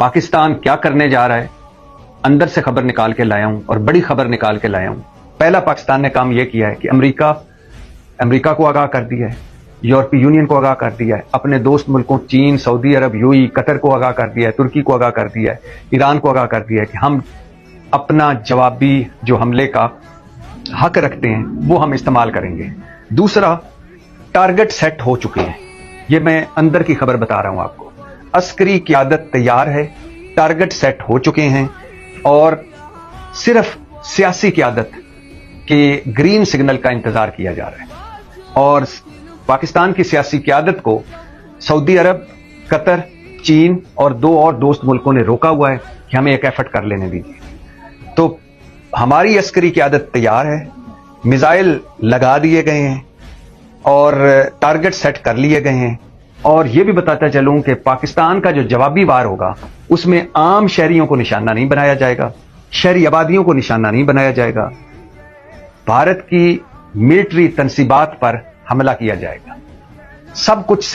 पाकिस्तान क्या करने जा रहा है, अंदर से खबर निकाल के लाया हूं और बड़ी खबर निकाल के लाया हूं। पहला पाकिस्तान ने काम यह किया है कि अमेरिका को आगाह कर दिया है, यूरोपीय यूनियन को आगाह कर दिया है, अपने दोस्त मुल्कों चीन, सऊदी अरब, यूएई, कतर को आगाह कर दिया है, तुर्की को आगाह कर दिया है, ईरान को आगाह कर दिया है कि हम अपना जवाबी जो हमले का हक रखते हैं वो हम इस्तेमाल करेंगे। दूसरा, टारगेट सेट हो चुके हैं। ये मैं अंदर की खबर बता रहा हूं आपको। अस्करी क़यादत तैयार है, टारगेट सेट हो चुके हैं और सिर्फ सियासी क़यादत के ग्रीन सिग्नल का इंतजार किया जा रहा है। और पाकिस्तान की सियासी क़यादत को सऊदी अरब, कतर, चीन और 2 और दोस्त मुल्कों ने रोका हुआ है कि हमें एक एफर्ट कर लेने दीजिए। तो हमारी अस्करी क़यादत तैयार है, मिसाइल लगा दिए गए हैं और टारगेट सेट कर लिए गए हैं। और यह भी बताता चलूं कि पाकिस्तान का जो जवाबी वार होगा उसमें आम शहरियों को निशाना नहीं बनाया जाएगा, शहरी आबादियों को निशाना नहीं बनाया जाएगा, भारत की मिलिट्री तनसीबात पर हमला किया जाएगा। सब कुछ